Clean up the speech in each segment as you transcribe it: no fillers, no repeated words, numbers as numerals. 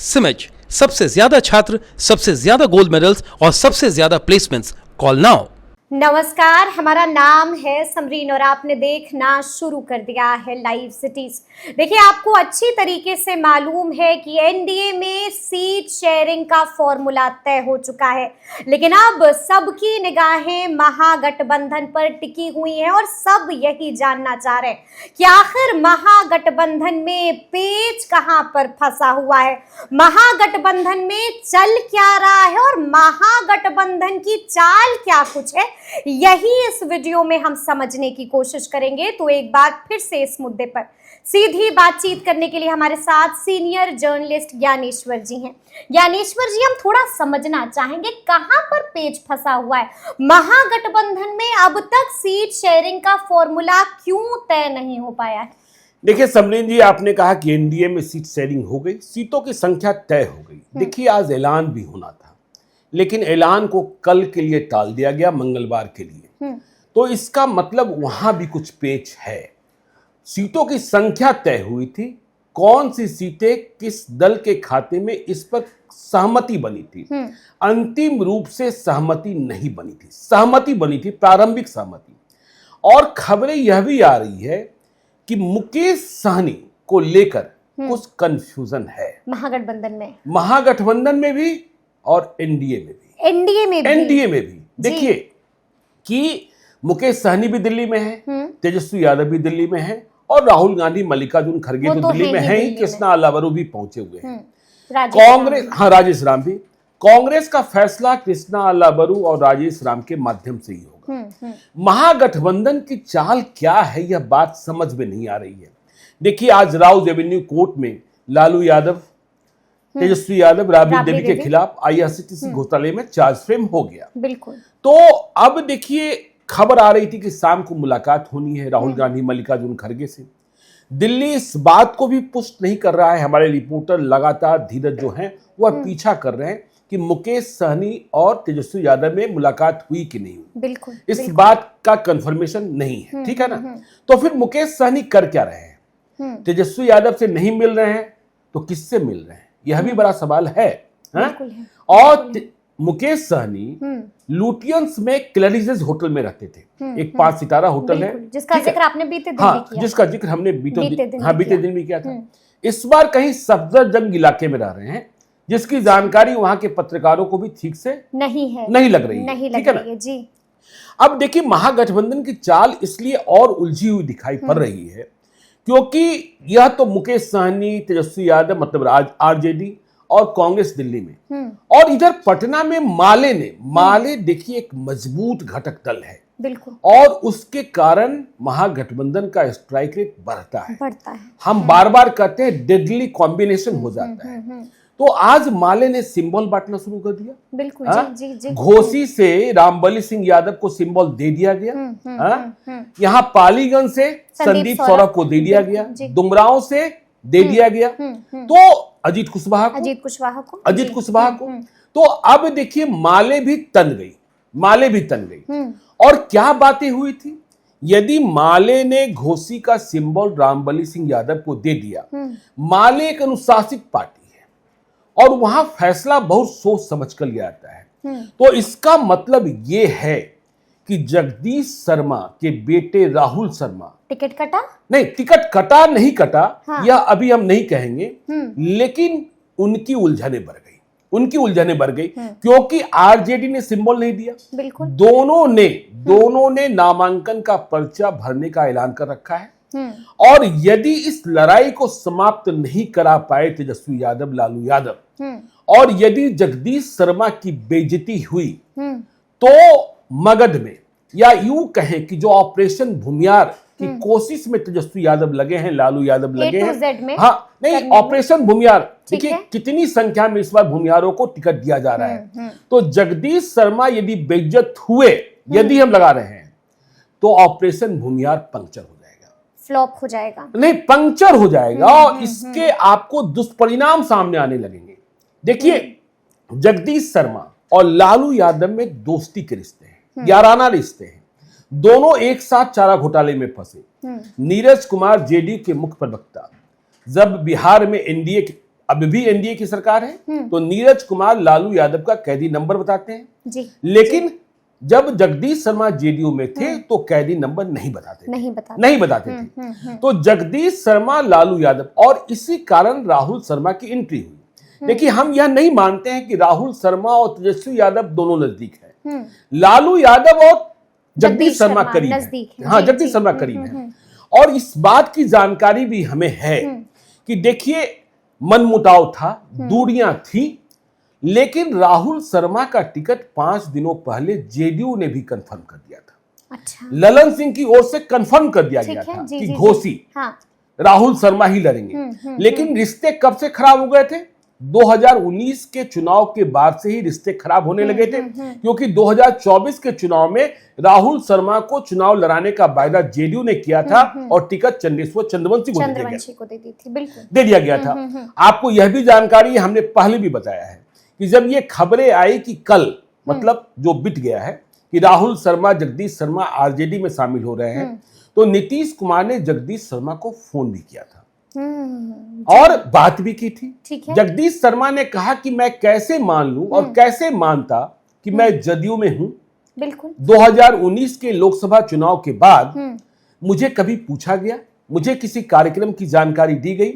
सिमेज, सबसे ज्यादा छात्र, सबसे ज्यादा गोल्ड मेडल्स और सबसे ज्यादा प्लेसमेंट्स। Call now. नमस्कार, हमारा नाम है समरीन और आपने देखना शुरू कर दिया है लाइव सिटीज। देखिए, आपको अच्छी तरीके से मालूम है कि एनडीए में सीट शेयरिंग का फॉर्मूला तय हो चुका है, लेकिन अब सबकी निगाहें महागठबंधन पर टिकी हुई हैं और सब यही जानना चाह रहे हैं कि आखिर महागठबंधन में पेच कहां पर फंसा हुआ है, महागठबंधन में चल क्या रहा है और महागठबंधन की चाल क्या कुछ है। यही इस वीडियो में हम समझने की कोशिश करेंगे। तो एक बार फिर से इस मुद्दे पर सीधी बातचीत करने के लिए हमारे साथ सीनियर जर्नलिस्ट ज्ञानेश्वर जी हैं। ज्ञानेश्वर जी, हम थोड़ा समझना चाहेंगे कहां पर पेच फंसा हुआ है। महागठबंधन में अब तक सीट शेयरिंग का फॉर्मूला क्यों तय नहीं हो पाया है? देखिए समरीन जी, आपने कहा कि एनडीए में सीट शेयरिंग हो गई, सीटों की संख्या तय हो गई। देखिए, आज ऐलान भी होना था, लेकिन ऐलान को कल के लिए टाल दिया गया, मंगलवार के लिए। तो इसका मतलब वहां भी कुछ पेच है। सीटों की संख्या तय हुई थी, कौन सी सीटें किस दल के खाते में, इस पर सहमति बनी थी। अंतिम रूप से सहमति नहीं बनी थी, सहमति बनी थी, प्रारंभिक सहमति। और खबरें यह भी आ रही है कि मुकेश सहनी को लेकर कुछ कंफ्यूजन है महागठबंधन में भी और एनडीए में भी। देखिए कि मुकेश सहनी भी दिल्ली में है, तेजस्वी यादव भी दिल्ली में है और राहुल गांधी, मल्लिकार्जुन खड़गे तो दिल्ली में है ही, कृष्णा अल्लावरू भी पहुंचे हुए हैं। कांग्रेस, राजेश राम भी। कांग्रेस का फैसला कृष्णा अल्लावरू और राजेश राम के माध्यम से ही होगा। महागठबंधन की चाल क्या है, यह बात समझ में नहीं आ रही है। देखिए, आज राउज एवेन्यू कोर्ट में लालू यादव, तेजस्वी यादव, राबड़ी देवी के खिलाफ आईआरसीटीसी घोटाले में चार्ज फ्रेम हो गया। बिल्कुल। तो अब देखिए, खबर आ रही थी कि शाम को मुलाकात होनी है राहुल गांधी, मल्लिकार्जुन खड़गे से। दिल्ली इस बात को भी पुष्ट नहीं कर रहा है। हमारे रिपोर्टर लगातार, धीरज जो हैं, वह पीछा कर रहे हैं कि मुकेश सहनी और तेजस्वी यादव में मुलाकात हुई कि नहीं हुई। बिल्कुल, इस बात का कंफर्मेशन नहीं है, ठीक है ना। तो फिर मुकेश सहनी कर क्या रहे हैं? तेजस्वी यादव से नहीं मिल रहे हैं तो किससे मिल रहे हैं, यह भी बड़ा सवाल है। और मुकेश सहनी लुटियंस में क्लैरिजेस होटल में रहते थे, एक 5 सितारा होटल है, जिसका जिक्र आपने बीते दिन भी किया। जिसका जिक्र हमने बीते दिन भी किया था। इस बार कहीं सफदरजंग इलाके में रह रहे हैं, जिसकी जानकारी वहां के पत्रकारों को भी ठीक से नहीं लग रही है, ठीक है ना जी। अब देखिए, महागठबंधन की चाल इसलिए और उलझी हुई दिखाई पड़ रही है क्योंकि यह तो मुकेश सहनी, तेजस्वी यादव, मतलब आरजेडी और कांग्रेस दिल्ली में, और इधर पटना में माले देखिए एक मजबूत घटक दल है। बिल्कुल। और उसके कारण महागठबंधन का स्ट्राइक रेट बढ़ता है। हम बार बार कहते हैं डेडली कॉम्बिनेशन हो जाता है। तो आज माले ने सिंबल बांटना शुरू कर दिया। बिल्कुल। जी। घोसी से रामबली सिंह यादव को सिंबल दे दिया गया। यहाँ पालीगंज से संदीप सौरभ को दे दिया गया, दुमराव से दे दिया गया, तो अजीत कुशवाहा को। तो अब देखिए, माले भी तन गई। और क्या बातें हुई थी? यदि माले ने घोसी का सिंबल रामबली सिंह यादव को दे दिया, माले एक अनुशासित पार्टी और वहां फैसला बहुत सोच समझ कर लिया जाता है। तो इसका मतलब ये है कि जगदीश शर्मा के बेटे राहुल शर्मा टिकट कटा नहीं कटा, यह अभी हम नहीं कहेंगे, लेकिन उनकी उलझने बढ़ गई क्योंकि आरजेडी ने सिंबल नहीं दिया। बिल्कुल। दोनों ने नामांकन का पर्चा भरने का ऐलान कर रखा है। और यदि इस लड़ाई को समाप्त नहीं करा पाए तेजस्वी यादव, लालू यादव, और यदि जगदीश शर्मा की बेइज्जती हुई, तो मगध में, या यूं कहें कि जो ऑपरेशन भूमियार की कोशिश में तेजस्वी यादव लगे हैं, लालू यादव लगे हैं, ऑपरेशन भूमियार, देखिए कितनी संख्या में इस बार भूमियारों को टिकट दिया जा रहा है। तो जगदीश शर्मा यदि बेइज्जत हुए, यदि हम लगा रहे हैं, तो ऑपरेशन भूमियार पंक्चर हो जाएगा, फ्लॉप हो जाएगा, नहीं पंक्चर हो जाएगा। और इसके आपको दुष्परिणाम सामने आने लगेंगे। देखिए, जगदीश शर्मा और लालू यादव में दोस्ती के रिश्ते हैं, याराना रिश्ते हैं। दोनों एक साथ चारा घोटाले में फंसे। नीरज कुमार जेडीयू के मुख्य प्रवक्ता, जब बिहार में एनडीए अभी भी एनडीए की सरकार है, तो नीरज कुमार लालू यादव का कैदी नंबर बताते हैं जी। लेकिन जब जगदीश शर्मा जेडीयू में थे तो कैदी नंबर नहीं बताते थे। तो जगदीश शर्मा लालू यादव और इसी कारण राहुल शर्मा की एंट्री हुई। देखिए, हम यह नहीं मानते हैं कि राहुल शर्मा और तेजस्वी यादव दोनों नजदीक हैं। लालू यादव और जगदीश शर्मा करीब हैं। हाँ, जगदीश शर्मा करीब हैं। और इस बात की जानकारी भी हमें है कि देखिए, मनमुटाव था, दूरियां थी, लेकिन राहुल शर्मा का टिकट 5 दिनों पहले जेडीयू ने भी कंफर्म कर दिया था। अच्छा। ललन सिंह की ओर से कंफर्म कर दिया गया था कि घोसी राहुल शर्मा ही लड़ेंगे। लेकिन रिश्ते कब से खराब हो गए थे? 2019 के चुनाव के बाद से ही रिश्ते खराब होने लगे थे, क्योंकि 2024 के चुनाव में राहुल शर्मा को चुनाव लड़ाने का वायदा जेडीयू ने किया था और टिकट चंदेश्वर चंद्रवंशी को दे दिया गया था। आपको यह भी जानकारी हमने पहले भी बताया है कि जब ये खबरें आई कि कल, मतलब जो बीत गया है, कि राहुल शर्मा जगदीश शर्मा आरजेडी में शामिल हो रहे हैं, तो नीतीश कुमार ने जगदीश शर्मा को फोन भी किया था और बात भी की थी। जगदीश शर्मा ने कहा कि मैं कैसे मान लूं और कैसे मानता कि मैं जदयू में हूं। बिल्कुल। 2019 के लोकसभा चुनाव के बाद मुझे कभी पूछा गया, मुझे किसी कार्यक्रम की जानकारी दी गई?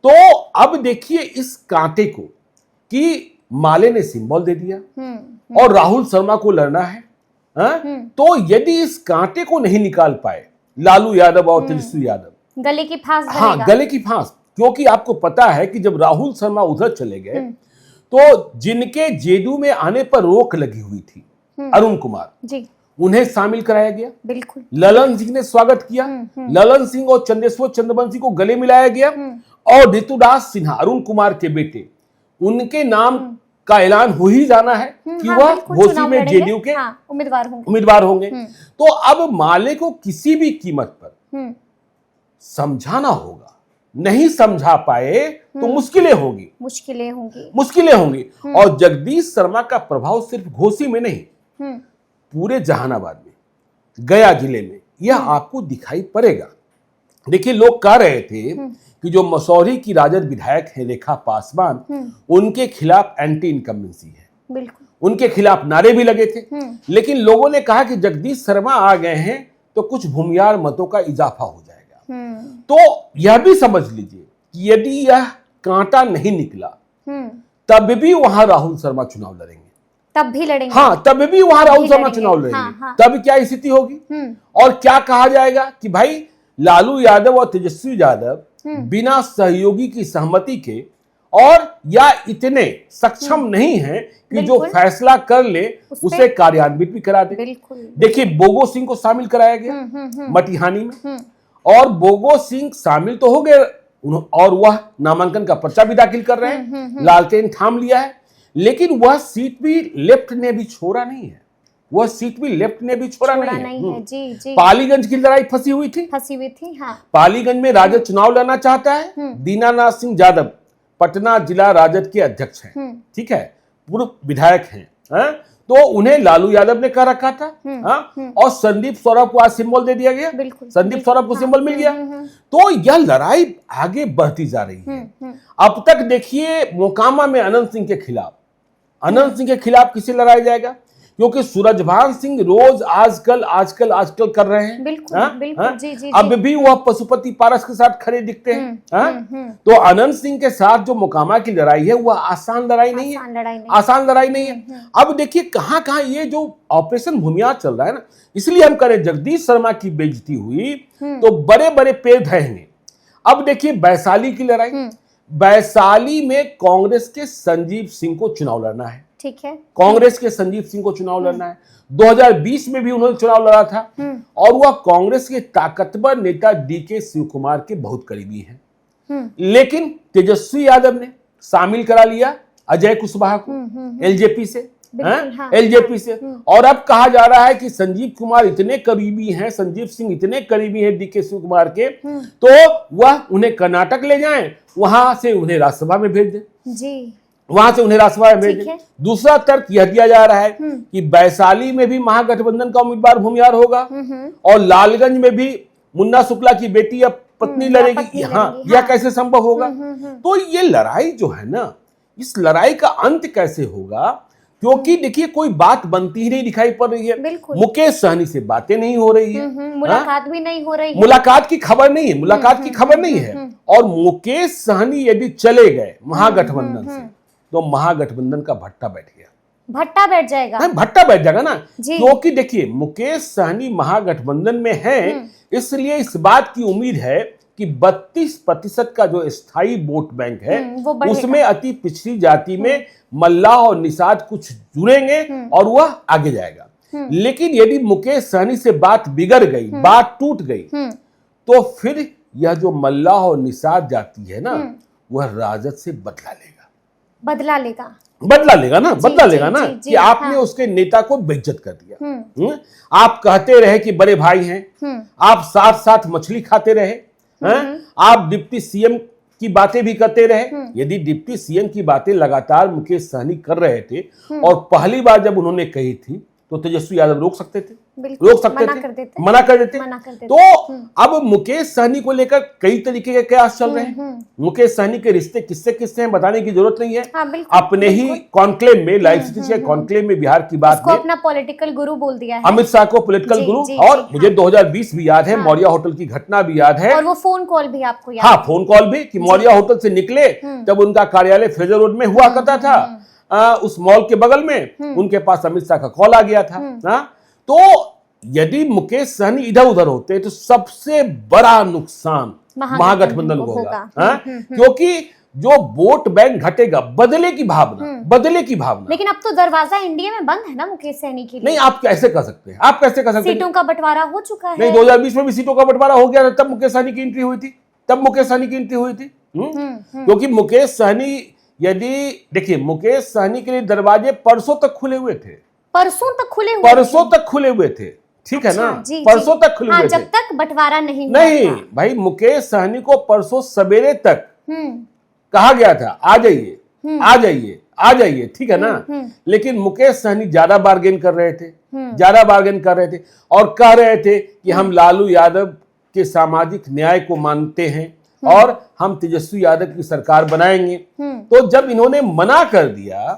तो अब देखिए इस कांटे को कि माले ने सिंबल दे दिया और राहुल शर्मा को लड़ना है। तो यदि इस कांटे को नहीं निकाल पाए लालू यादव और तेजस्वी यादव, गले की फांस, हाँ गले की फांस, क्योंकि आपको पता है कि जब राहुल शर्मा उधर चले गए तो जिनके जेडीयू में आने पर रोक लगी हुई थी, अरुण कुमार जी, उन्हें शामिल कराया गया। बिल्कुल। ललन सिंह ने स्वागत किया। ललन सिंह और चंदेश्वर चंद्रवंशी को गले मिलाया गया और ऋतुदास सिन्हा, अरुण कुमार के बेटे, उनके नाम का ऐलान हो ही जाना है कि वह घोसी में जेडीयू के उम्मीदवार होंगे। तो अब माले को किसी भी कीमत पर समझाना होगा। नहीं समझा पाए तो मुश्किलें होंगी। और जगदीश शर्मा का प्रभाव सिर्फ घोसी में नहीं, पूरे जहानाबाद में, गया जिले में यह आपको दिखाई पड़ेगा। देखिए, लोग कह रहे थे कि जो मसौरी की राजद विधायक है रेखा पासवान, उनके खिलाफ एंटी इनकम्बेंसी है। बिल्कुल। उनके खिलाफ नारे भी लगे थे, लेकिन लोगों ने कहा कि जगदीश शर्मा आ गए हैं तो कुछ भूमियार मतों का इजाफा हो जाएगा। तो यह भी समझ लीजिए कि यदि यह कांटा नहीं निकला तब भी वहां राहुल शर्मा चुनाव लड़ेंगे, तब भी वहां राहुल शर्मा चुनाव लड़ेंगे। तब क्या स्थिति होगी और क्या कहा जाएगा कि भाई लालू यादव और तेजस्वी यादव बिना सहयोगी की सहमति के और या इतने सक्षम नहीं है कि जो फैसला कर ले उसे कार्यान्वित भी करा दे। देखिए, बोगो सिंह को शामिल कराया गया मटिहानी में, और बोगो सिंह शामिल तो हो गए और वह नामांकन का पर्चा भी दाखिल कर रहे हैं, लालटेन थाम लिया है, लेकिन वह सीट भी लेफ्ट ने भी छोड़ा नहीं है। जी। पालीगंज की लड़ाई फंसी हुई थी। हाँ। पालीगंज में राजद चुनाव लड़ना चाहता है। दीनानाथ सिंह यादव पटना जिला राजद के अध्यक्ष हैं, ठीक है, पूर्व विधायक हैं, तो उन्हें लालू यादव ने कह रखा था। और संदीप सौरभ को आज सिंबल दे दिया गया। संदीप सौरभ को सिंबल मिल गया। तो यह लड़ाई आगे बढ़ती जा रही है। अब तक देखिए, मोकामा में अनंत सिंह के खिलाफ किसे लड़ाया जाएगा, क्योंकि सूरजभान सिंह रोज आजकल कर रहे हैं। बिल्कुल, जी। अब भी वह पशुपति पारस के साथ खड़े दिखते हैं। तो अनंत सिंह के साथ जो मोकामा की लड़ाई है वह आसान लड़ाई नहीं है। अब देखिए कहां ये जो ऑपरेशन भूमियार चल रहा है ना, इसलिए हम करें जगदीश शर्मा की बेइज्जती हुई तो बड़े बड़े पेड़ धरेंगे। अब देखिए वैशाली की लड़ाई, वैशाली में कांग्रेस के संजीव सिंह को चुनाव लड़ना है। ठीक है, कांग्रेस के संजीव सिंह को चुनाव लड़ना है। 2020 में भी उन्होंने चुनाव लड़ा था और वह कांग्रेस के ताकतवर नेता डीके शिव कुमार के बहुत करीबी हैं। लेकिन तेजस्वी यादव ने शामिल करा लिया अजय कुशवाहा को एलजेपी से। और अब कहा जा रहा है कि संजीव कुमार इतने करीबी हैं, संजीव सिंह इतने करीबी हैं डीके शिव कुमार के, तो वह उन्हें कर्नाटक ले जाएं, वहां से उन्हें राज्यसभा में भेज दें। दूसरा तर्क यह दिया जा रहा है कि वैशाली में भी महागठबंधन का उम्मीदवार भूमियार होगा और लालगंज में भी मुन्ना शुक्ला की बेटी अब पत्नी या लड़ेगी, पत्नी हाँ, लड़ेगी, यह हाँ। कैसे संभव होगा? तो ये लड़ाई जो है ना, इस लड़ाई का अंत कैसे होगा? क्योंकि देखिए कोई बात बनती ही नहीं दिखाई पड़ रही है। बिल्कुल। मुकेश सहनी से बातें नहीं हो रही है, मुलाकात भी नहीं हो रही है। मुलाकात की खबर नहीं है, मुलाकात की खबर नहीं है। और मुकेश सहनी यदि चले गए महागठबंधन से, तो महागठबंधन का भट्टा बैठ गया। भट्टा बैठ जाएगा। हाँ, भट्टा बैठ जाएगा ना, जी। क्योंकि देखिए मुकेश सहनी महागठबंधन में है, इसलिए इस बात की उम्मीद है कि 32% का जो स्थायी वोट बैंक है वो बढ़ेगा। उसमें अति पिछड़ी जाति में मल्लाह और निषाद कुछ जुड़ेंगे और वह आगे जाएगा। लेकिन यदि मुकेश सहनी से बात बिगड़ गई, बात टूट गई, तो फिर यह जो मल्लाह और निषाद जाति है ना, वह राजद से बदला लेगा। बदला लेगा। बदला लेगा ना, बदला लेगा ना, जी, कि आपने उसके नेता को बेइज्जत कर दिया। आप कहते रहे कि बड़े भाई हैं, आप साथ साथ मछली खाते रहे, आप डिप्टी सीएम की बातें भी करते रहे। यदि डिप्टी सीएम की बातें लगातार मुकेश सहनी कर रहे थे और पहली बार जब उन्होंने कही थी, तो तेजस्वी यादव रोक सकते थे, रोक सकते थे, मना कर देते। तो अब मुकेश सहनी को लेकर कई तरीके के कयास चल रहे हैं। मुकेश सहनी के रिश्ते किससे किससे हैं बताने की जरूरत नहीं है। हाँ, बिल्कुल, अपने ही कॉन्क्लेव में, लाइव सिटी के कॉन्क्लेव में बिहार की बात में अपना पॉलिटिकल गुरु बोल दिया है, अमित शाह को पॉलिटिकल गुरु। और मुझे 2020 भी याद है, मौर्या होटल की घटना भी याद है, और वो फोन कॉल भी आपको याद। हाँ, फोन कॉल भी, कि मौर्या होटल से निकले जब उनका कार्यालय फ्रेजर रोड में हुआ करता था, उस मॉल के बगल में उनके पास अमित शाह का कॉल आ गया था। तो यदि मुकेश सहनी इधर उधर होते तो सबसे बड़ा नुकसान महागठबंधन को होगा। क्योंकि जो वोट बैंक घटेगा, बदले की भावना, बदले की भावना। लेकिन अब तो दरवाजा इंडिया में बंद है ना मुकेश सहनी के लिए। नहीं, आप कैसे कर सकते हैं? आप कैसे कर सकते हैं? सीटों का बंटवारा हो चुका है। नहीं, 2020 में भी सीटों का बंटवारा हो गया था, तब मुकेश सहनी की एंट्री हुई थी, तब मुकेश सहनी की एंट्री हुई थी। क्योंकि मुकेश सहनी, यदि देखिए मुकेश सहनी के लिए दरवाजे परसों तक खुले हुए थे, परसों तक खुले हुए थे, ठीक है ना, जी, परसों तक खुले हुए थे, जब तक बंटवारा नहीं हुआ नहीं था। भाई, मुकेश सहनी को परसों सवेरे तक कहा गया था आ जाइए, आ जाइए, आ जाइए, ठीक है ना। लेकिन मुकेश सहनी ज्यादा बार्गेन कर रहे थे, ज्यादा बार्गेन कर रहे थे और कह रहे थे कि हम लालू यादव के सामाजिक न्याय को मानते हैं और हम तेजस्वी यादव की सरकार बनाएंगे। तो जब इन्होंने मना कर दिया,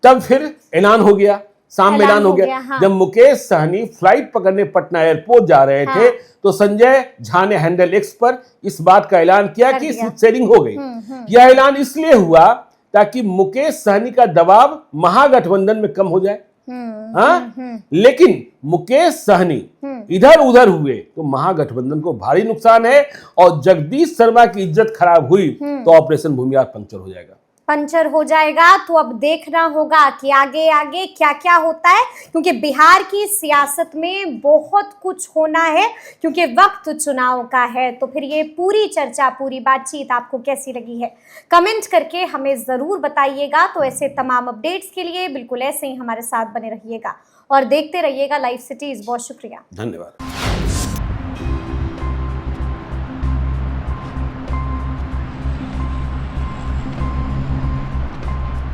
तब फिर ऐलान हो गया, शाम में ऐलान हो गया। हाँ। जब मुकेश सहनी फ्लाइट पकड़ने पटना एयरपोर्ट जा रहे थे, तो संजय झा ने हैंडल एक्स पर इस बात का ऐलान किया कि सीट शेयरिंग हो गई। यह ऐलान इसलिए हुआ ताकि मुकेश सहनी का दबाव महागठबंधन में कम हो जाए। लेकिन मुकेश सहनी इधर उधर हुए तो महागठबंधन को भारी नुकसान है, और जगदीश शर्मा की इज्जत खराब हुई तो ऑपरेशन भूमिहार पंक्चर हो जाएगा, पंचर हो जाएगा। तो अब देखना होगा कि आगे आगे क्या क्या होता है, क्योंकि बिहार की सियासत में बहुत कुछ होना है, क्योंकि वक्त चुनाव का है। तो फिर ये पूरी चर्चा, पूरी बातचीत आपको कैसी लगी है, कमेंट करके हमें ज़रूर बताइएगा। तो ऐसे तमाम अपडेट्स के लिए बिल्कुल ऐसे ही हमारे साथ बने रहिएगा और देखते रहिएगा लाइव सिटीज़। बहुत शुक्रिया, धन्यवाद।